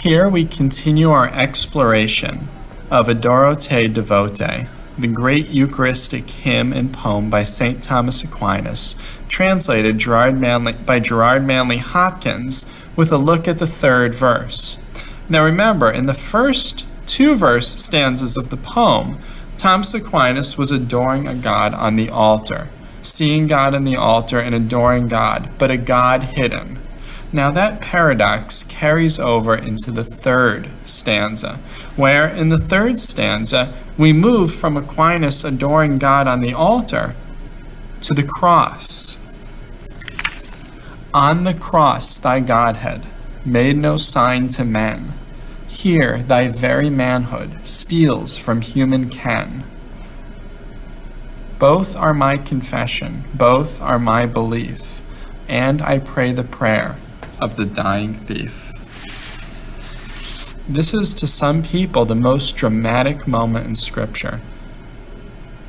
Here we continue our exploration of Adoro Te Devote, the great Eucharistic hymn and poem by St. Thomas Aquinas, translated by Gerard Manley Hopkins, with a look at the third verse. Now remember, in the first two verse stanzas of the poem, Thomas Aquinas was adoring a God on the altar, seeing God on the altar and adoring God, but a God hidden. Now that paradox carries over into the third stanza, where in the third stanza we move from Aquinas adoring God on the altar to the cross. On the cross thy Godhead made no sign to men. Here thy very manhood steals from human ken. Both are my confession, both are my belief, and I pray the prayer of the dying thief. This is to some people the most dramatic moment in Scripture,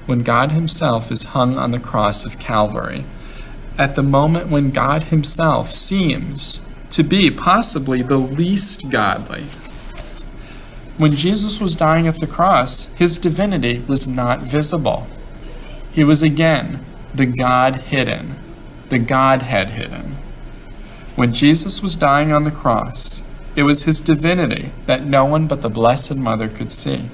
when God himself is hung on the cross of Calvary, at the moment when God himself seems to be possibly the least godly. When Jesus was dying at the cross, his divinity was not visible. He was again the God hidden, the Godhead hidden. When Jesus was dying on the cross, it was his divinity that no one but the Blessed Mother could see.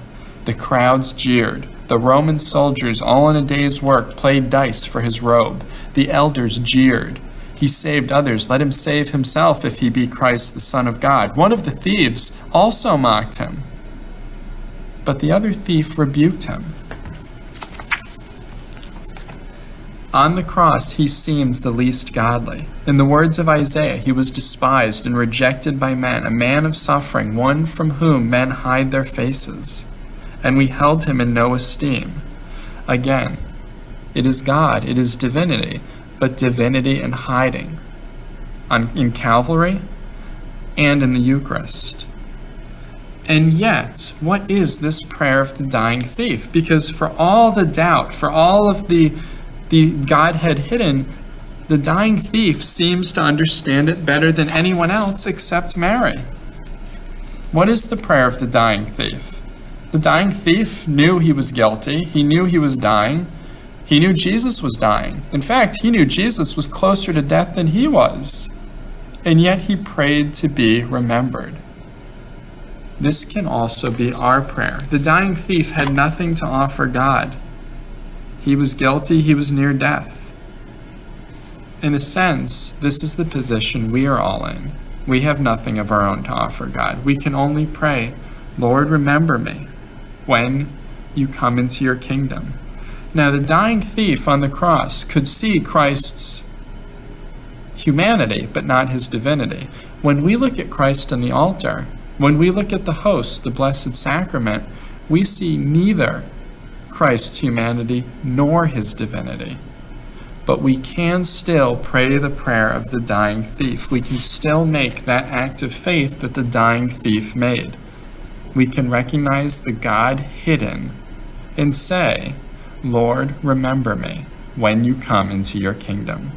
The crowds jeered. The Roman soldiers, all in a day's work, played dice for his robe. The elders jeered. He saved others. Let him save himself if he be Christ, the Son of God. One of the thieves also mocked him. But the other thief rebuked him. On the cross, he seems the least godly. In the words of Isaiah, he was despised and rejected by men, a man of suffering, one from whom men hide their faces. And we held him in no esteem. Again, it is God, it is divinity, but divinity in hiding in Calvary and in the Eucharist. And yet, what is this prayer of the dying thief? Because for all the doubt, for all of the Godhead hidden, the dying thief seems to understand it better than anyone else except Mary. What is the prayer of the dying thief? The dying thief knew he was guilty. He knew he was dying. He knew Jesus was dying. In fact, he knew Jesus was closer to death than he was. And yet he prayed to be remembered. This can also be our prayer. The dying thief had nothing to offer God. He was guilty, he was near death. In a sense, this is the position we are all in. We have nothing of our own to offer God. We can only pray, Lord, remember me when you come into your kingdom. Now, the dying thief on the cross could see Christ's humanity, but not his divinity. When we look at Christ on the altar, when we look at the host, the Blessed Sacrament, we see neither Christ's humanity nor his divinity. But we can still pray the prayer of the dying thief. We can still make that act of faith that the dying thief made. We can recognize the God hidden and say, Lord, remember me when you come into your kingdom.